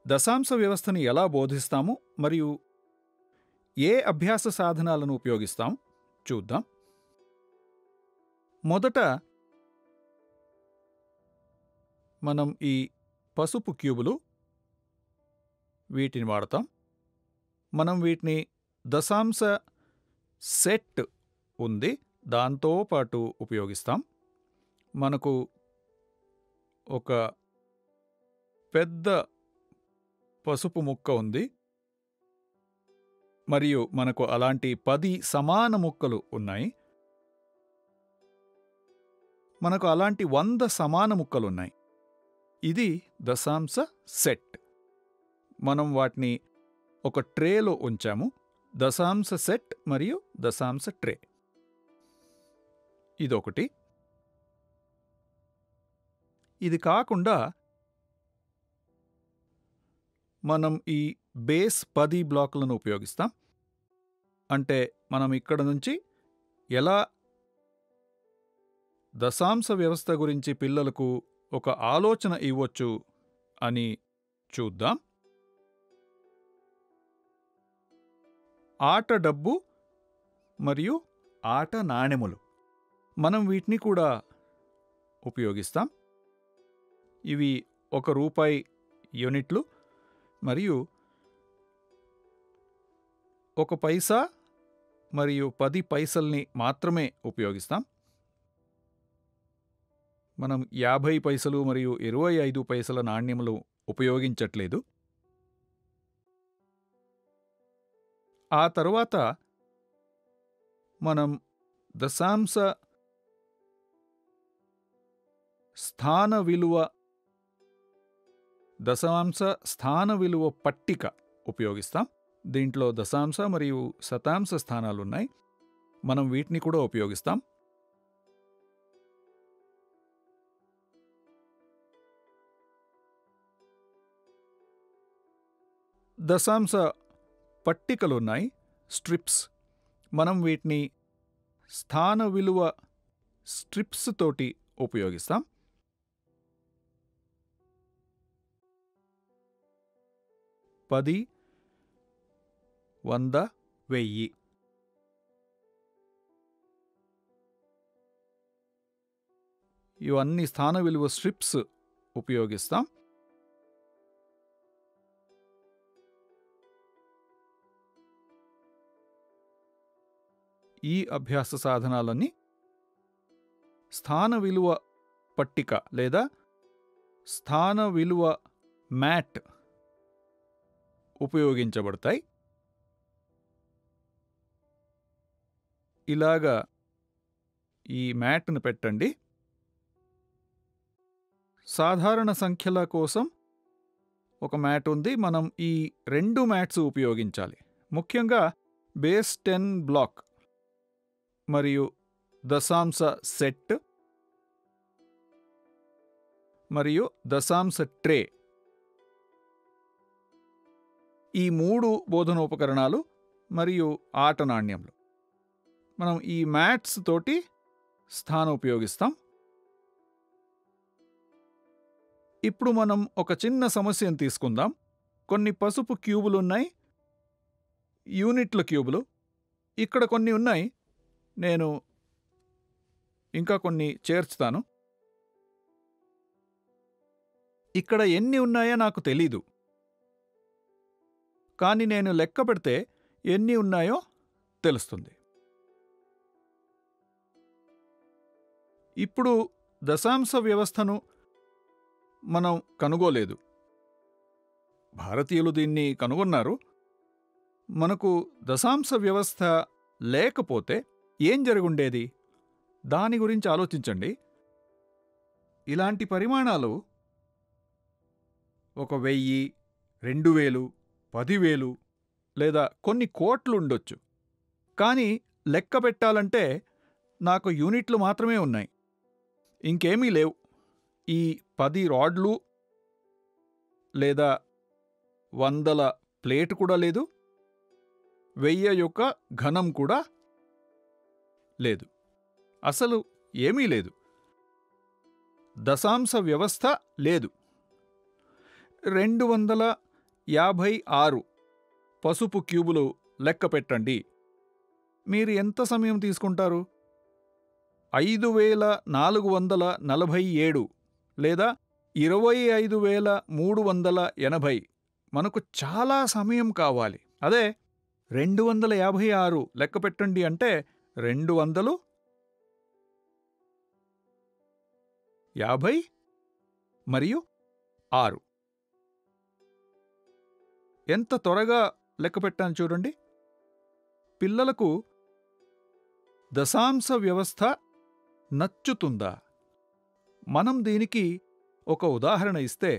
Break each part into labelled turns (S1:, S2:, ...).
S1: దశాంశ వ్యవస్థని ఎలా బోధిస్తాము మరియు ఏ అభ్యాస సాధనాలను ఉపయోగిస్తాం చూద్దాం. మొదట మనం ఈ పసుపు క్యూబులు వీటిని వాడతాం. మనం వీటిని దశాంశ సెట్ ఉంది దాంతో పాటు ఉపయోగిస్తాం. మనకు ఒక పెద్ద పసుపు ముక్క ఉంది మరియు మనకు అలాంటి 10 సమాన ముక్కలు ఉన్నాయి. మనకు అలాంటి 100 సమాన ముక్కలున్నాయి. ఇది దశాంశ సెట్. మనం వాటిని ఒక ట్రేలో ఉంచాము. దశాంశ సెట్ మరియు దశాంశ ట్రే. ఇదొకటి. ఇది కాకుండా మనం ఈ బేస్ 10 బ్లాకులను ఉపయోగిస్తాం. అంటే మనం ఇక్కడ నుంచి ఎలా దశాంశ వ్యవస్థ గురించి పిల్లలకు ఒక ఆలోచన ఇవ్వచ్చు అని చూద్దాం. ఆట డబ్బు మరియు ఆట నాణెములు మనం వీటిని కూడా ఉపయోగిస్తాం. ఇవి ₹1 యూనిట్లు మరియు 1 పైసా మరియు 10 పైసల్ని మాత్రమే ఉపయోగిస్తాం. మనం 50 పైసలు మరియు 25 పైసల నాణ్యములు ఉపయోగించట్లేదు. ఆ తరువాత మనం దశాంశ స్థాన విలువ పట్టిక ఉపయోగిస్తాం. దీంట్లో దశాంశ మరియు శతాంశ స్థానాలున్నాయి. మనం వీటిని కూడా ఉపయోగిస్తాం. దశాంశ పట్టికలున్నాయి, స్ట్రిప్స్. మనం వీటిని స్థాన విలువ స్ట్రిప్స్ తోటి ఉపయోగిస్తాం. పది, 100, 1000. ఇవన్నీ స్థాన విలువ స్ట్రిప్స్ ఉపయోగిస్తాం. ఈ అభ్యాస సాధనాలన్నీ స్థాన విలువ పట్టిక లేదా స్థాన విలువ మ్యాట్ ఉపయోగించబడతాయి. ఇలాగా ఈ మ్యాట్ను పెట్టండి. సాధారణ సంఖ్యల కోసం ఒక మ్యాట్ ఉంది. మనం ఈ 2 మ్యాట్స్ ఉపయోగించాలి. ముఖ్యంగా బేస్ 10 బ్లాక్ మరియు దశాంశ సెట్ మరియు దశాంశ ట్రే. ఈ 3 బోధనోపకరణాలు మరియు ఆట నాణ్యములు. మనం ఈ మ్యాట్స్ తోటి స్థానం ఉపయోగిస్తాం. ఇప్పుడు మనం ఒక చిన్న సమస్యను తీసుకుందాం. కొన్ని పసుపు క్యూబులున్నాయి, యూనిట్ల క్యూబులు. ఇక్కడ కొన్ని ఉన్నాయి. నేను ఇంకా కొన్ని చేర్చుతాను. ఇక్కడ ఎన్ని ఉన్నాయో నాకు తెలీదు. కానీ నేను లెక్క పెడితే ఎన్ని ఉన్నాయో తెలుస్తుంది. ఇప్పుడు దశాంశ వ్యవస్థను మనం కనుగోలేదు. భారతీయులు దీన్ని కనుగొన్నారు. మనకు దశాంశ వ్యవస్థ లేకపోతే ఏం జరుగుండేది? దాని గురించి ఆలోచించండి. ఇలాంటి పరిమాణాలు 1000, 2000, 10,000 లేదా కొన్ని కోట్లు ఉండొచ్చు. కానీ లెక్క పెట్టాలంటే నాకు యూనిట్లు మాత్రమే ఉన్నాయి, ఇంకేమీ లేవు. ఈ 10 రాడ్లు లేదా 100ల ప్లేట్ కూడా లేదు, 1000 యొక్క ఘనం కూడా లేదు. అసలు ఏమీ లేదు. దశాంశ వ్యవస్థ లేదు. 200 56 పసుపు క్యూబులు లెక్క పెట్టండి. మీరు ఎంత సమయం తీసుకుంటారు? 5447 లేదా 25380. మనకు చాలా సమయం కావాలి. అదే 256 లెక్క పెట్టండి అంటే 250 మరియు 6. ఎంత త్వరగా లెక్క పెట్టాను చూడండి. పిల్లలకు దశాంశ వ్యవస్థ నచ్చుతుందా? మనం దీనికి ఒక ఉదాహరణ ఇస్తే,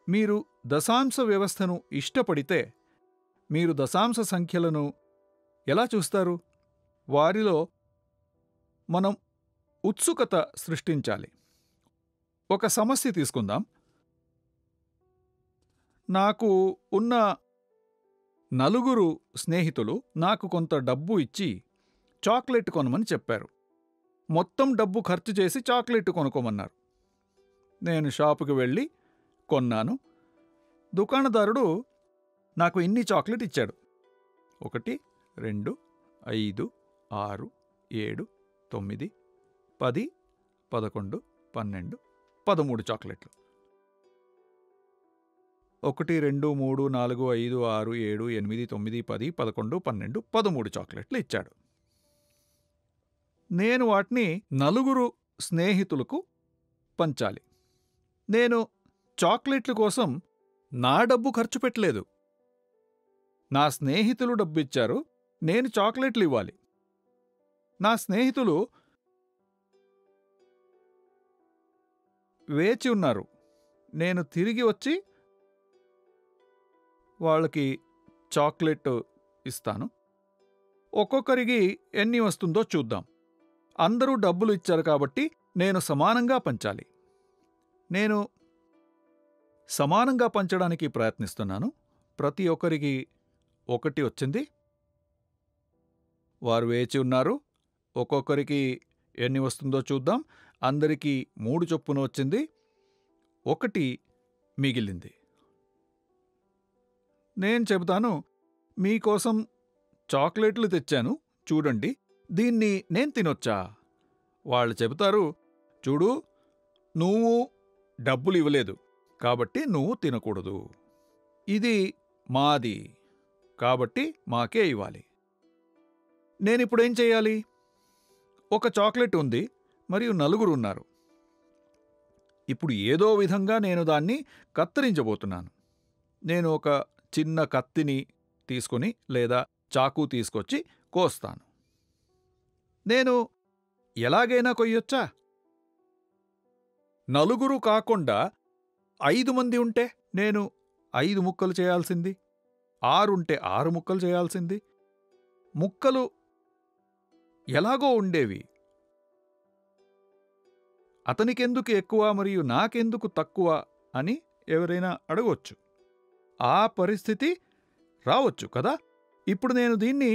S1: మీరు దశాంశ వ్యవస్థను ఇష్టపడితే మీరు దశాంశ సంఖ్యలను ఎలా చూస్తారు? వారిలో మనం ఉత్సుకత సృష్టించాలి. ఒక సమస్య తీసుకుందాం. నాకు ఉన్న 4 స్నేహితులు నాకు కొంత డబ్బు ఇచ్చి చాక్లెట్ కొనమని చెప్పారు. మొత్తం డబ్బు ఖర్చు చేసి చాక్లెట్ కొనుక్కోమన్నారు. నేను షాపుకి వెళ్ళి కొన్నాను. దుకాణదారుడు నాకు ఇన్ని చాక్లెట్ ఇచ్చాడు. 1, 2, 5, 6, 7, 9, 10, 11, 12, 13 చాక్లెట్లు. 1, 2, 3, 4, 5, 6, 7, 8, 9, 10, 11, 12, 13 చాక్లెట్లు ఇచ్చాడు. నేను వాటిని 4 స్నేహితులకు పంచాలి. నేను చాక్లెట్ల కోసం నా డబ్బు ఖర్చు పెట్టలేదు. నా స్నేహితులు డబ్బిచ్చారు, నేను చాక్లెట్లు ఇవ్వాలి. నా స్నేహితులు వేచి ఉన్నారు. నేను తిరిగి వచ్చి వాళ్ళకి చాక్లెట్ ఇస్తాను. ఒక్కొక్కరికి ఎన్ని వస్తుందో చూద్దాం. అందరూ డబ్బులు ఇచ్చారు కాబట్టి నేను సమానంగా పంచాలి. నేను సమానంగా పంచడానికి ప్రయత్నిస్తున్నాను. ప్రతి ఒక్కరికి 1 వచ్చింది. వారు వేచి ఉన్నారు. ఒక్కొక్కరికి ఎన్ని వస్తుందో చూద్దాం. అందరికీ 3 చొప్పున వచ్చింది. 1 మిగిలింది. నేను చెబుతాను, మీకోసం చాక్లెట్లు తెచ్చాను చూడండి, దీన్ని నేను తినొచ్చా? వాళ్ళు చెబుతారు, చూడు, నువ్వు డబ్బులు ఇవ్వలేదు కాబట్టి నువ్వు తినకూడదు. ఇది మాది కాబట్టి మాకే ఇవ్వాలి. నేనిప్పుడేం చెయ్యాలి? ఒక చాక్లెట్ ఉంది మరియు 4 ఉన్నారు. ఇప్పుడు ఏదో విధంగా నేను దాన్ని కత్తిరించబోతున్నాను. నేను ఒక చిన్న కత్తిని తీసుకొని లేదా చాకు తీసుకొచ్చి కోస్తాను. నేను ఎలాగైనా కొయ్యొచ్చా? 4 కాకుండా 5 మంది ఉంటే నేను 5 ముక్కలు చేయాల్సింది. 6 ఉంటే 6 ముక్కలు చేయాల్సింది. ముక్కలు ఎలాగో ఉండేవి. అతనికెందుకు ఎక్కువ మరియు నాకెందుకు తక్కువ అని ఎవరైనా అడగొచ్చు. ఆ పరిస్థితి రావచ్చు కదా. ఇప్పుడు నేను దీన్ని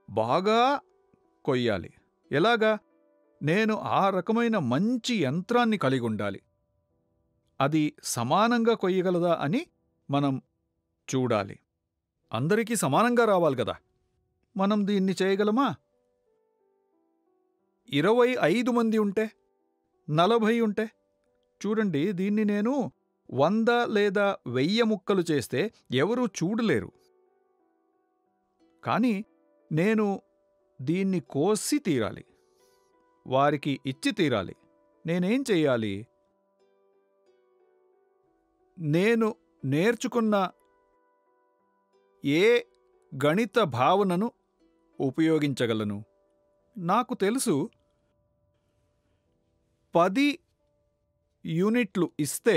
S1: బాగా కొయ్యాలి. ఎలాగా? నేను ఆ రకమైన మంచి యంత్రాన్ని కలిగి ఉండాలి. అది సమానంగా కొయ్యగలదా అని మనం చూడాలి. అందరికీ సమానంగా రావాలి కదా. మనం దీన్ని చేయగలమా? 25 మంది ఉంటే, 40 ఉంటే, చూడండి, దీన్ని నేను 100 లేదా 1000 ముక్కలు చేస్తే ఎవరూ చూడలేరు. కానీ నేను దీన్ని కోసి తీరాలి. వారికి ఇచ్చి తీరాలి. నేనేం చెయ్యాలి? నేను నేర్చుకున్న ఏ గణిత భావనను ఉపయోగించగలను? నాకు తెలుసు, 10 యూనిట్లు ఇస్తే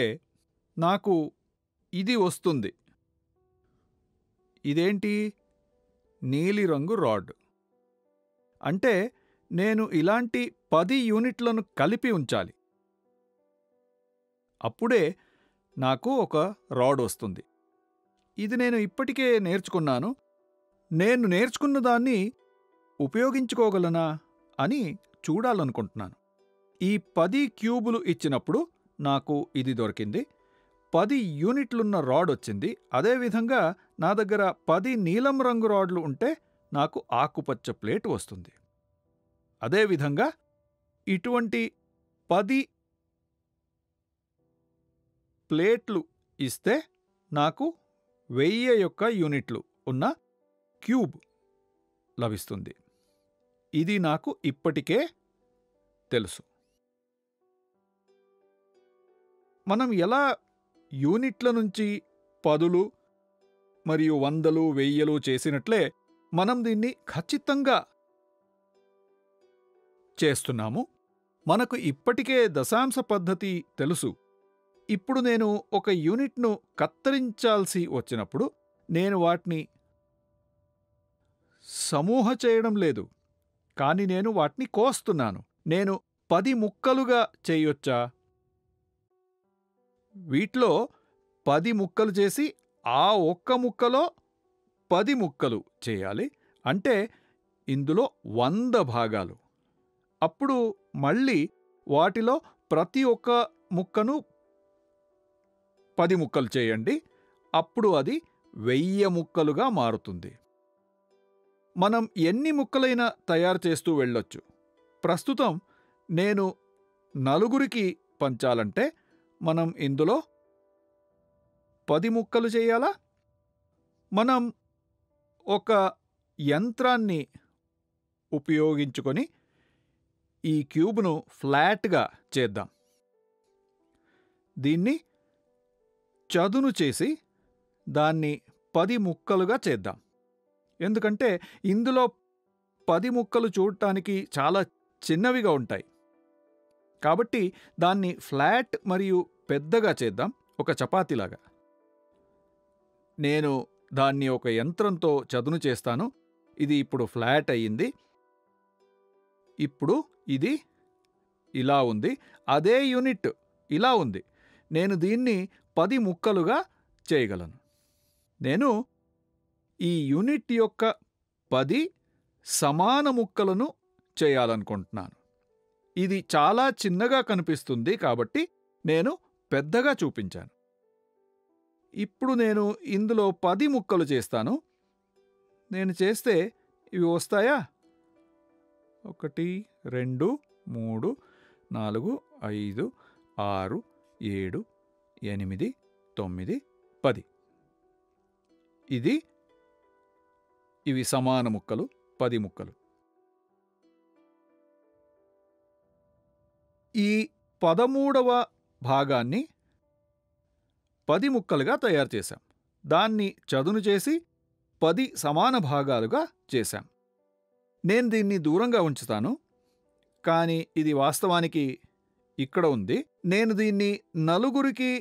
S1: నాకు ఇది వస్తుంది. ఇదేంటి? నీలిరంగు రాడ్. అంటే నేను ఇలాంటి 10 యూనిట్లను కలిపి ఉంచాలి. అప్పుడే నాకు ఒక రాడ్ వస్తుంది. ఇది నేను ఇప్పటికే నేర్చుకున్నాను. నేను నేర్చుకున్న దాన్ని ఉపయోగించుకోగలనా అని చూడాలనుకుంటున్నాను. ఈ 10 క్యూబులు ఇచ్చినప్పుడు నాకు ఇది దొరికింది. 10 యూనిట్లున్న రాడ్ వచ్చింది. అదేవిధంగా నా దగ్గర 10 నీలం రంగు రాడ్లు ఉంటే నాకు ఆకుపచ్చ ప్లేట్ వస్తుంది. అదేవిధంగా ఇటువంటి 10 ప్లేట్లు ఇస్తే నాకు 1000 యొక్క యూనిట్లు ఉన్న క్యూబ్ లభిస్తుంది. ఇది నాకు ఇప్పటికే తెలుసు. మనం ఎలా యూనిట్ల నుంచి పదులు మరియు వందలు, వెయ్యలు చేసినట్లే మనం దీన్ని ఖచ్చితంగా చేస్తున్నాము. మనకు ఇప్పటికే దశాంశ పద్ధతి తెలుసు. ఇప్పుడు నేను ఒక యూనిట్ను కత్తిరించాల్సి వచ్చినప్పుడు నేను వాటిని సమూహ చేయడం లేదు, కానీ నేను వాటిని కోస్తున్నాను. నేను 10 ముక్కలుగా చేయొచ్చా? వీటిలో 10 ముక్కలు చేసి ఆ ఒక్క ముక్కలో 10 ముక్కలు చేయాలి. అంటే ఇందులో 100 భాగాలు. అప్పుడు మళ్ళీ వాటిలో ప్రతి ఒక్క ముక్కను 10 ముక్కలు చేయండి. అప్పుడు అది 1000 ముక్కలుగా మారుతుంది. మనం ఎన్ని ముక్కలైనా తయారు చేస్తూ వెళ్ళొచ్చు. ప్రస్తుతం నేను 4కి పంచాలంటే మనం ఇందులో 10 ముక్కలు చేయాలా? మనం ఒక యంత్రాన్ని ఉపయోగించుకొని ఈ క్యూబ్ను ఫ్లాట్గా చేద్దాం. దీన్ని చదును చేసి దాన్ని 10 ముక్కలుగా చేద్దాం. ఎందుకంటే ఇందులో 10 ముక్కలు చూడటానికి చాలా చిన్నవిగా ఉంటాయి. కాబట్టి దాన్ని ఫ్లాట్ మరియు పెద్దగా చేద్దాం, ఒక చపాతీలాగా. నేను దాన్ని ఒక యంత్రంతో చదును చేస్తాను. ఇది ఇప్పుడు ఫ్లాట్ అయ్యింది. ఇప్పుడు ఇది ఇలా ఉంది. అదే యూనిట్ ఇలా ఉంది. నేను దీన్ని 10 ముక్కలుగా చేయగలను. నేను ఈ యూనిట్ యొక్క 10 సమాన ముక్కలను చేయాలనుకుంటున్నాను. ఇది చాలా చిన్నగా కనిపిస్తుంది కాబట్టి నేను పెద్దగా చూపించాను. ఇప్పుడు నేను ఇందులో 10 ముక్కలు చేస్తాను. నేను చేస్తే ఇవి వస్తాయా? 1, 2, 3, 4, 5, 6, 7, 8, 9, 10. ఇవి సమాన ముక్కలు, 10 ముక్కలు. ఈ 13వ భాగాన్ని 10 ముక్కలుగా తయారు చేశాం. దాన్ని చదును చేసి 10 సమాన భాగాలుగా చేశాం. నేను దీన్ని దూరంగా ఉంచుతాను, కానీ ఇది వాస్తవానికి ఇక్కడ ఉంది. నేను దీన్ని 4కి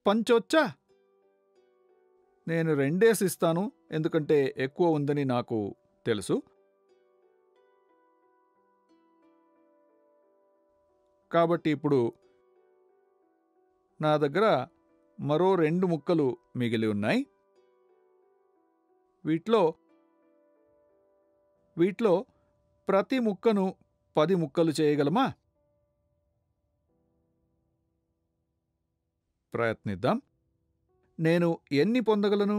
S1: పంచొచ్చా? నేను 2 ఇస్తాను, ఎందుకంటే ఎక్కువ ఉందని నాకు తెలుసు. కాబట్టి ఇప్పుడు నా దగ్గర మరో 2 ముక్కలు మిగిలి ఉన్నాయి. వీటిలో ప్రతి ముక్కను 10 ముక్కలు చేయగలమా? ప్రయత్నిద్దాం. నేను ఎన్ని పొందగలను?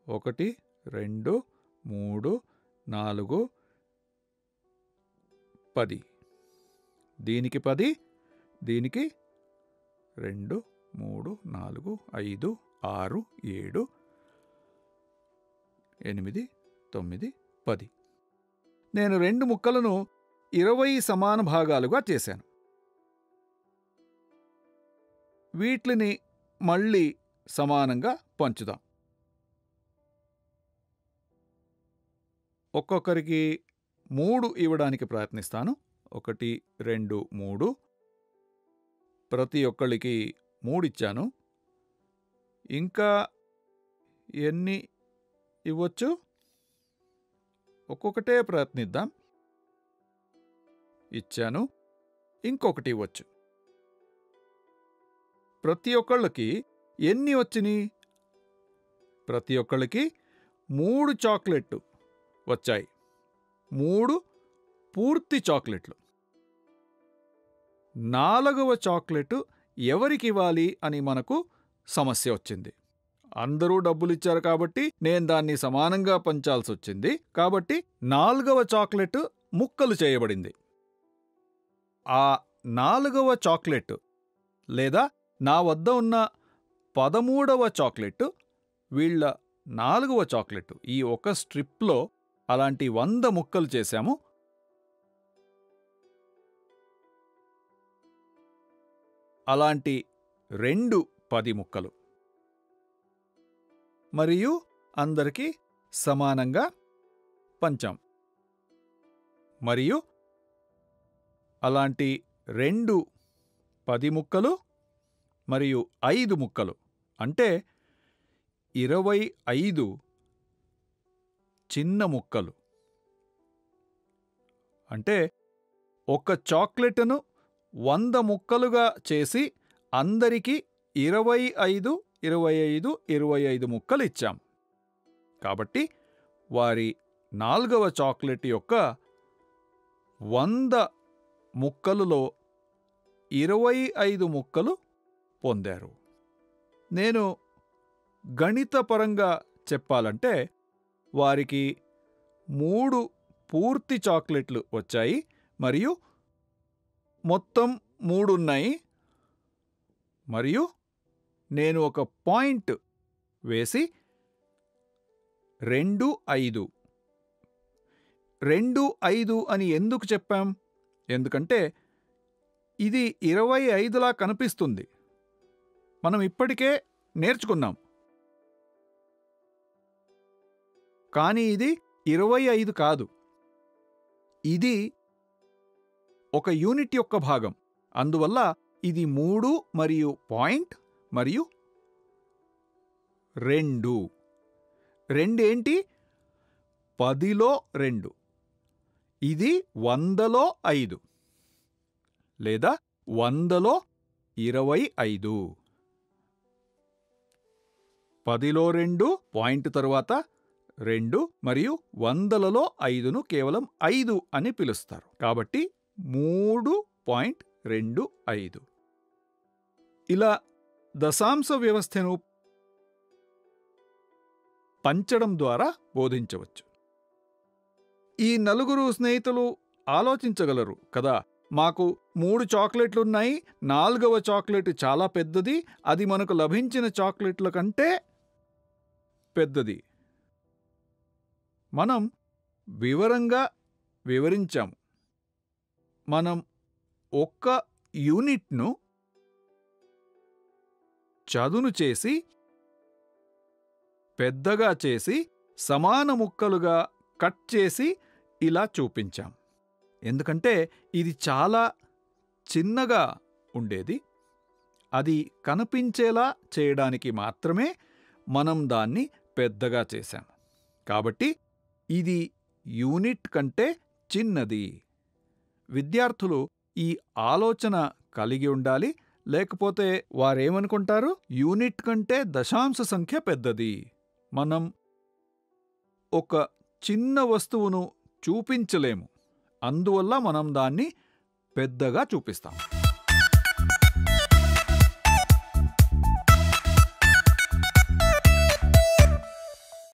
S1: 1, 2, 3, 4, 10. దీనికి 10, దీనికి 2, 3, 4, 5, 6, 7, 8, 9, 10. నేను 2 ముక్కలను 20 సమాన భాగాలుగా చేశాను. వీటిని మళ్ళీ సమానంగా పంచుదాం. ఒక్కొక్కరికి 3 ఇవ్వడానికి ప్రయత్నిస్తాను. 1, 2, 3. ప్రతి ఒక్కళ్ళకి 3 ఇచ్చాను. ఇంకా ఎన్ని ఇవ్వచ్చు? ఒక్కొక్కటే ప్రయత్నిద్దాం. ఇచ్చాను. ఇంకొకటి ఇవ్వచ్చు. ప్రతి ఒక్కళ్ళకి ఎన్ని వచ్చినాయి? ప్రతి ఒక్కళ్ళకి 3 చాక్లెట్లు వచ్చాయి. 3 పూర్తి చాక్లెట్లు. 4వ చాక్లెట్ ఎవరికివ్వాలి అని మనకు సమస్య వచ్చింది. అందరూ డబ్బులిచ్చారు కాబట్టి నేను దాన్ని సమానంగా పంచాల్సొచ్చింది. కాబట్టి 4వ చాక్లెట్ ముక్కలు చేయబడింది. ఆ 4వ చాక్లెట్ లేదా నా వద్ద ఉన్న 13వ చాక్లెట్, వీళ్ళ 4వ చాక్లెట్, ఈ ఒక స్ట్రిప్లో అలాంటి 100 ముక్కలు చేశాము. అలాంటి 2 10 ముక్కలు మరియు అందరికీ సమానంగా పంచాం. మరియు అలాంటి 2 10 ముక్కలు మరియు 5 ముక్కలు అంటే 25 చిన్న ముక్కలు. అంటే ఒక చాక్లెట్ను 100 ముక్కలుగా చేసి అందరికీ 25 25 25 ముక్కలు ఇచ్చాం. కాబట్టి వారి 4వ చాక్లెట్ యొక్క 100 ముక్కలులో 25 ముక్కలు పొందారు. నేను గణితపరంగా చెప్పాలంటే వారికి 3 పూర్తి చాక్లెట్లు వచ్చాయి మరియు మొత్తం 3 ఉన్నాయి. మరియు నేను ఒక పాయింట్ వేసి 2 5 2 5 అని ఎందుకు చెప్పాం? ఎందుకంటే ఇది 25లా కనిపిస్తుంది. మనం ఇప్పటికే నేర్చుకున్నాం. కానీ ఇది 25 కాదు. ఇది ఒక యూనిట్ యొక్క భాగం. అందువల్ల ఇది 3 మరియు పాయింట్ మరియు 2. 2 ఏంటి? 10లో 2. ఇది 100లో 5 లేదా 100లో 25. 10లో 2 పాయింట్ తరువాత 2 మరియు 100లలో 5ను కేవలం 5 అని పిలుస్తారు. కాబట్టి 3.25. ఇలా దశాంశ వ్యవస్థను పంచడం ద్వారా బోధించవచ్చు. ఈ 4 స్నేహితులు ఆలోచించగలరు కదా, మాకు 3 చాక్లెట్లున్నాయి, 4వ చాక్లెట్ చాలా పెద్దది, అది మనకు లభించిన చాక్లెట్ల కంటే పెద్దది. మనం వివరంగా వివరించాము. మనం ఒక్క యూనిట్ను చదును చేసి పెద్దగా చేసి సమాన ముక్కలుగా కట్ చేసి ఇలా చూపించాం. ఎందుకంటే ఇది చాలా చిన్నగా ఉండేది. అది కనిపించేలా చేయడానికి మాత్రమే మనం దాన్ని పెద్దగా చేశాం. కాబట్టి ఇది యూనిట్ కంటే చిన్నది. విద్యార్థులు ఈ ఆలోచన కలిగి ఉండాలి. లేకపోతే వారేమనుకుంటారు? యూనిట్ కంటే దశాంశ సంఖ్య పెద్దది. మనం ఒక చిన్న వస్తువును చూపించలేము. అందువల్ల మనం దాన్ని పెద్దగా చూపిస్తాం.